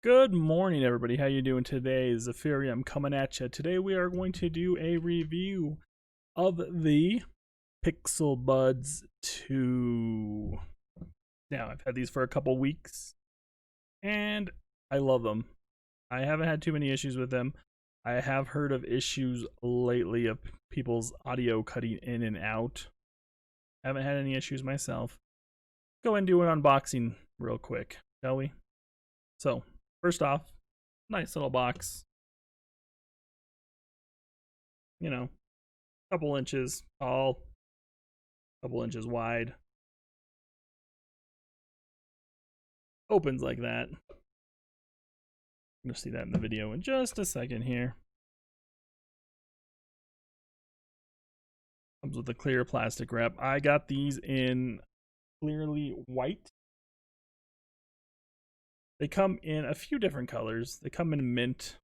Good morning, everybody. How you doing today? Zephyrium coming at you. Today we are going to do a review of the Pixel Buds 2. Now, I've had these for a couple weeks, and I love them. I haven't had too many issues with them. I have heard of issues lately of people's audio cutting in and out. I haven't had any issues myself. Go and do an unboxing real quick, shall we? So, first off, nice little box. You know, couple inches tall, couple inches wide. Opens like that. You'll see that in the video in just a second here. Comes with a clear plastic wrap. I got these in clearly white. They come in a few different colors. They come in mint.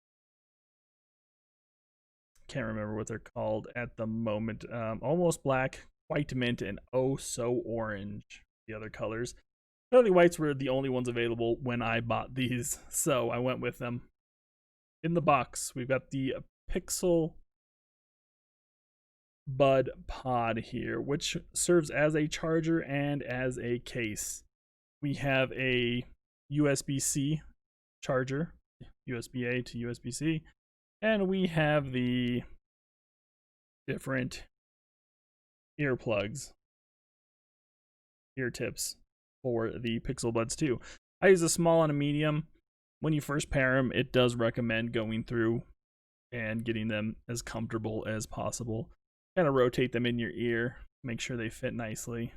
Can't remember what they're called at the moment. Almost black, white mint, and oh so orange. The other colors. Pearly whites were the only ones available when I bought these, so I went with them. In the box, we've got the Pixel Bud Pod here, which serves as a charger and as a case. We have a USB-C charger, USB-A to USB-C, and we have the different earplugs, ear tips for the Pixel Buds 2. I use a small and a medium. When you first pair them, it does recommend going through and getting them as comfortable as possible. Kind of rotate them in your ear, make sure they fit nicely.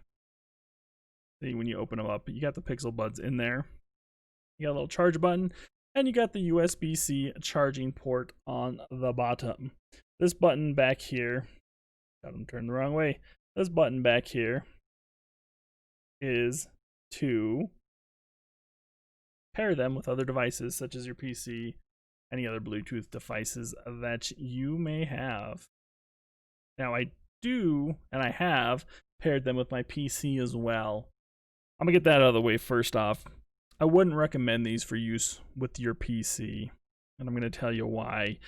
See, when you open them up, you got the Pixel Buds in there. You got a little charge button, and you got the USB-C charging port on the bottom. This button back here, got them turned the wrong way. This button back here is to pair them with other devices, such as your PC, any other Bluetooth devices that you may have. Now, I do, and I have, paired them with my PC as well. I'm going to get that out of the way first off. I wouldn't recommend these for use with your PC, and I'm going to tell you why.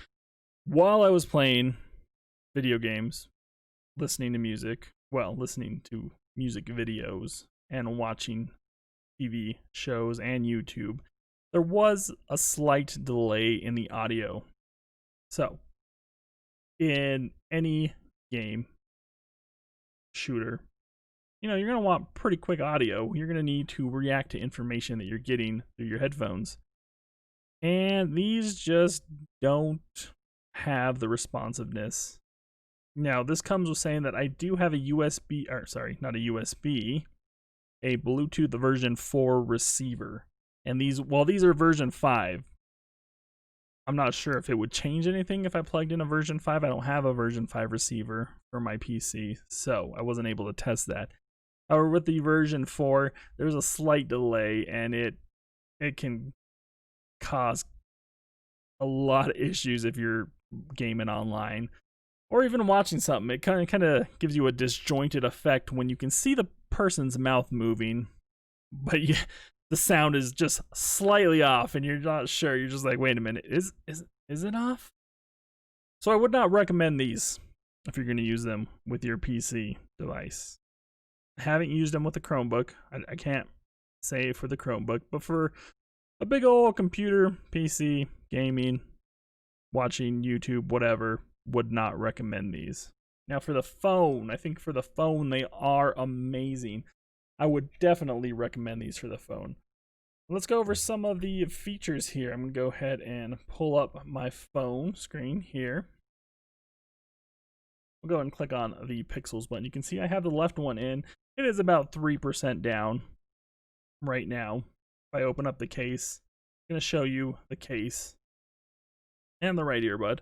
While I was playing video games, listening to music videos, and watching TV shows and YouTube, there was a slight delay in the audio. So, in any game, shooter, you're going to want pretty quick audio. You're going to need to react to information that you're getting through your headphones. And these just don't have the responsiveness. Now, this comes with saying that I do have a a Bluetooth version 4 receiver. And these are version 5. I'm not sure if it would change anything if I plugged in a version 5. I don't have a version 5 receiver for my PC, so I wasn't able to test that. However, with the version 4, there's a slight delay, and it can cause a lot of issues if you're gaming online or even watching something. It kind of gives you a disjointed effect when you can see the person's mouth moving, but the sound is just slightly off, and you're not sure. You're just like, wait a minute, is it off? So I would not recommend these if you're going to use them with your PC device. I haven't used them with a Chromebook. I can't say for the Chromebook, but for a big old computer, PC, gaming, watching YouTube, whatever, would not recommend these. Now for the phone, I think for the phone they are amazing. I would definitely recommend these for the phone. Let's go over some of the features here. I'm going to go ahead and pull up my phone screen here. We'll go ahead and click on the Pixels button. You can see I have the left one in. It is about 3% down right now. If I open up the case, I'm going to show you the case and the right earbud.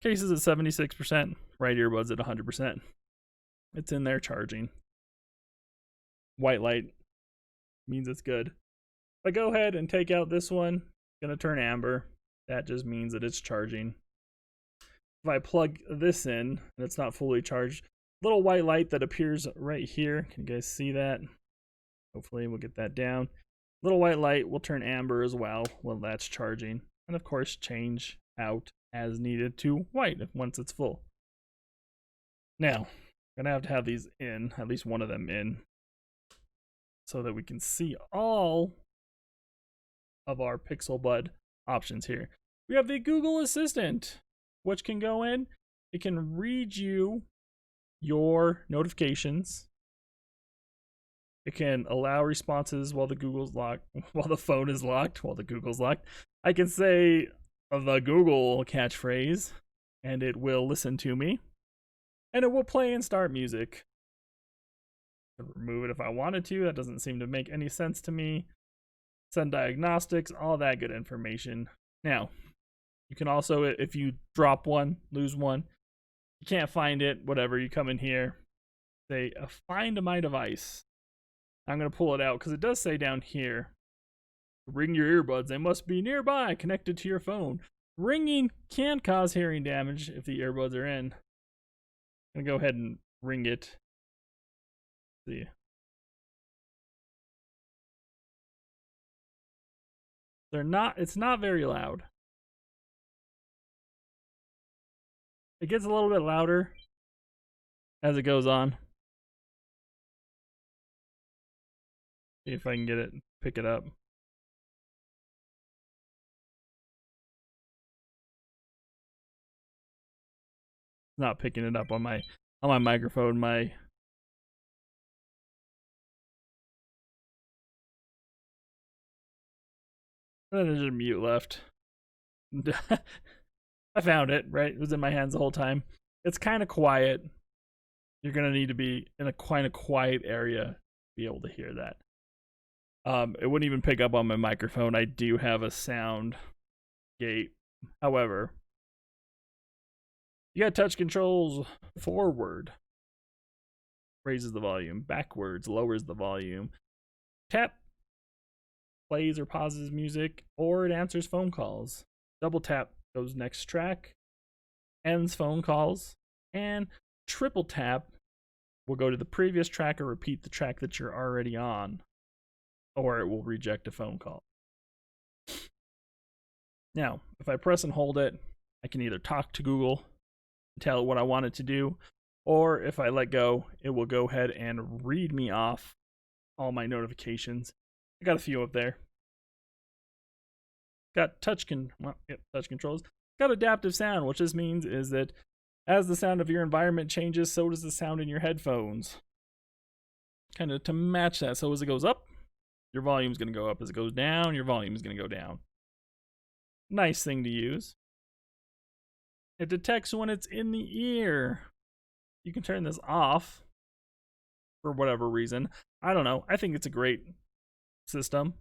Case is at 76%, right earbud's at 100%. It's in there charging. White light means it's good. If I go ahead and take out this one, it's going to turn amber. That just means that it's charging. If I plug this in and it's not fully charged, little white light that appears right here. Can you guys see that? Hopefully we'll get that down. Little white light will turn amber as well while that's charging. And of course, change out as needed to white once it's full. Now, I'm going to have these in, at least one of them in, so that we can see all of our Pixel Bud options here. We have the Google Assistant, which can go in. It can read you your notifications. It can allow responses while the Google's locked, while the phone is locked, while the Google's locked. I can say the Google catchphrase, and it will listen to me. And it will play and start music. I could remove it if I wanted to. That doesn't seem to make any sense to me. Send diagnostics, all that good information. Now, you can also, if you drop one, lose one, you can't find it, whatever, you come in here, say, find my device. I'm going to pull it out because it does say down here, ring your earbuds. They must be nearby, connected to your phone. Ringing can cause hearing damage if the earbuds are in. I'm going to go ahead and ring it. See. It's not very loud. It gets a little bit louder as it goes on. See if I can get it, pick it up. It's not picking it up on my microphone. And then there's a mute left. I found it, right? It was in my hands the whole time. It's kind of quiet. You're going to need to be in a kind of quiet area to be able to hear that. It wouldn't even pick up on my microphone. I do have a sound gate. However, you got touch controls. Forward raises the volume. Backwards lowers the volume. Tap plays or pauses music, or it answers phone calls. Double tap goes next track, ends phone calls, and triple tap will go to the previous track or repeat the track that you're already on, or it will reject a phone call. Now, if I press and hold it, I can either talk to Google and tell it what I want it to do, or if I let go, it will go ahead and read me off all my notifications. I got a few up there. Got touch controls. Got adaptive sound, which this means is that as the sound of your environment changes, so does the sound in your headphones. Kind of to match that. So as it goes up, your volume's going to go up. As it goes down, your volume is going to go down. Nice thing to use. It detects when it's in the ear. You can turn this off for whatever reason. I don't know. I think it's a great system.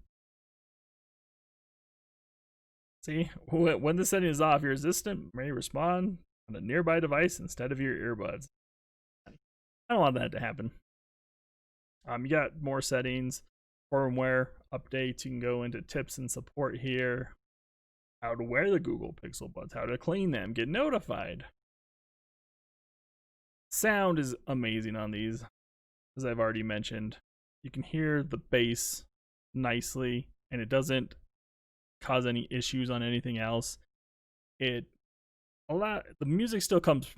See, when the setting is off, your assistant may respond on a nearby device instead of your earbuds. I don't want that to happen. You got more settings, firmware updates. You can go into tips and support here. How to wear the Google Pixel Buds, how to clean them, get notified. Sound is amazing on these, as I've already mentioned. You can hear the bass nicely, and it doesn't cause any issues on anything else. The music still comes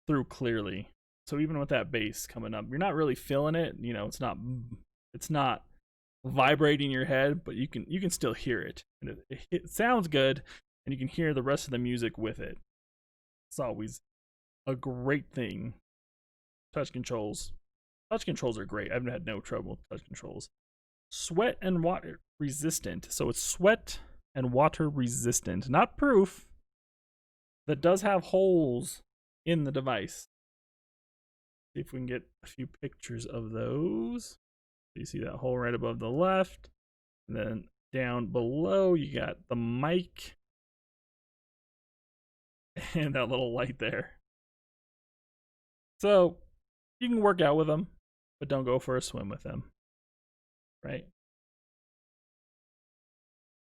through clearly. So even with that bass coming up, you're not really feeling it. You know, it's not vibrating your head, but you can still hear it. And it sounds good, and you can hear the rest of the music with it. It's always a great thing. Touch controls are great. I've had no trouble with touch controls. Sweat and water resistant. So it's sweat and water resistant, not proof. That does have holes in the device. See if we can get a few pictures of those. You see that hole right above the left, and then down below you got the mic and that little light there. So you can work out with them, but don't go for a swim with them, right?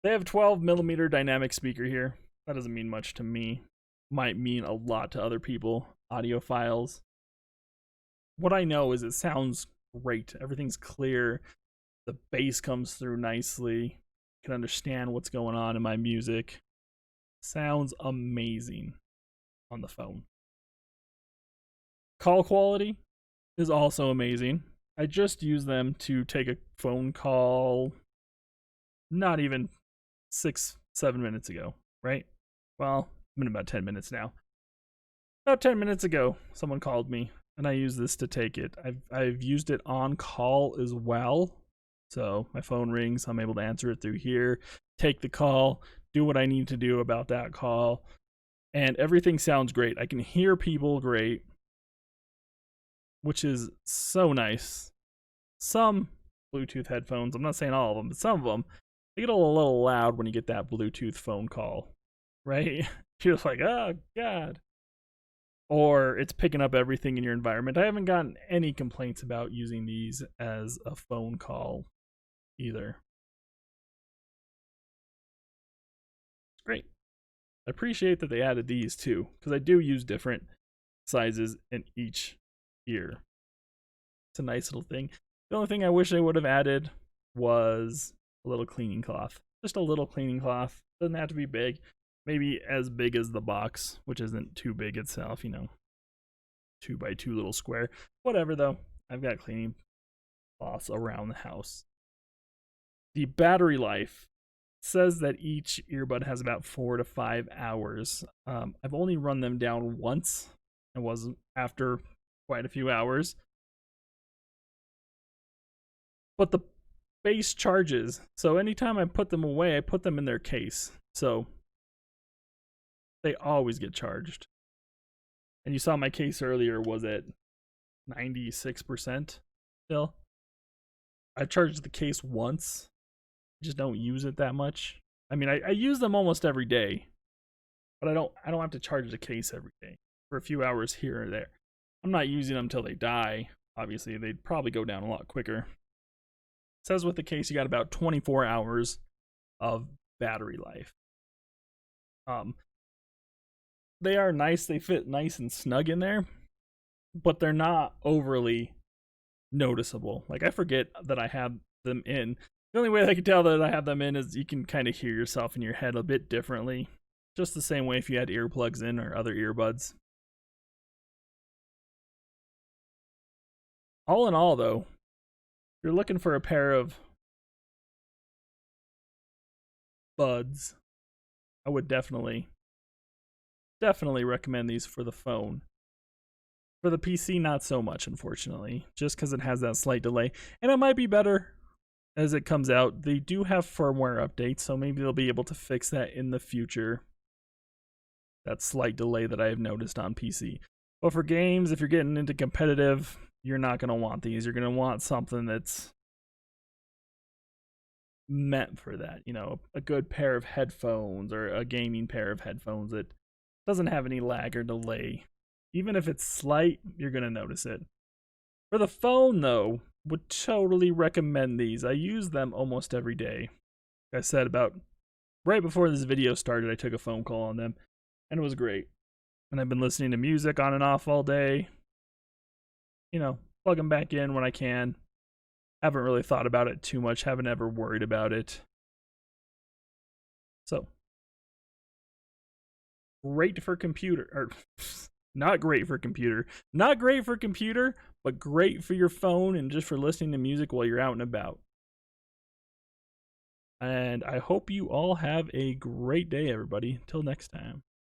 They have 12mm dynamic speaker here. That doesn't mean much to me. Might mean a lot to other people, audiophiles. What I know is it sounds great. Everything's clear. The bass comes through nicely. Can understand what's going on in my music. Sounds amazing on the phone. Call quality is also amazing. I just used them to take a phone call not even 6-7 minutes ago, right? Well, it's been about 10 minutes now. About 10 minutes ago, someone called me, and I used this to take it. I've used it on call as well. So my phone rings, I'm able to answer it through here, take the call, do what I need to do about that call, and everything sounds great. I can hear people great, which is so nice. Some Bluetooth headphones, I'm not saying all of them, but some of them, they get a little loud when you get that Bluetooth phone call, right? You're just like, oh, God. Or it's picking up everything in your environment. I haven't gotten any complaints about using these as a phone call either. It's great. I appreciate that they added these too, because I do use different sizes in each ear. It's a nice little thing. The only thing I wish they would have added was a little cleaning cloth. Just a little cleaning cloth. Doesn't have to be big. Maybe as big as the box, which isn't too big itself, 2x2 little square. Whatever though, I've got cleaning cloths around the house. The battery life says that each earbud has about 4 to 5 hours. I've only run them down once. It was after quite a few hours. But the base charges. So anytime I put them away, I put them in their case. So they always get charged. And you saw my case earlier was at 96% still. I charged the case once. I just don't use it that much. I mean, I use them almost every day, but I don't have to charge the case every day for a few hours here or there. I'm not using them until they die. Obviously, they'd probably go down a lot quicker. It says with the case you got about 24 hours of battery life. They are nice, they fit nice and snug in there, but they're not overly noticeable. Like, I forget that I have them in. The only way I can tell that I have them in is you can kind of hear yourself in your head a bit differently. Just the same way if you had earplugs in or other earbuds. All in all, though, if you're looking for a pair of buds, I would definitely recommend these for the phone. For the PC, not so much, unfortunately, just because it has that slight delay. And it might be better as it comes out. They do have firmware updates, so maybe they'll be able to fix that in the future. That slight delay that I have noticed on PC. But for games, if you're getting into competitive, you're not going to want these. You're going to want something that's meant for that. A good pair of headphones or a gaming pair of headphones that doesn't have any lag or delay. Even if it's slight, you're going to notice it. For the phone, though, would totally recommend these. I use them almost every day. Like I said, about right before this video started, I took a phone call on them, and it was great. And I've been listening to music on and off all day. Plug them back in when I can. Haven't really thought about it too much. Haven't ever worried about it. So, great for computer, or not great for computer. Not great for computer, but great for your phone and just for listening to music while you're out and about. And I hope you all have a great day, everybody. Till next time.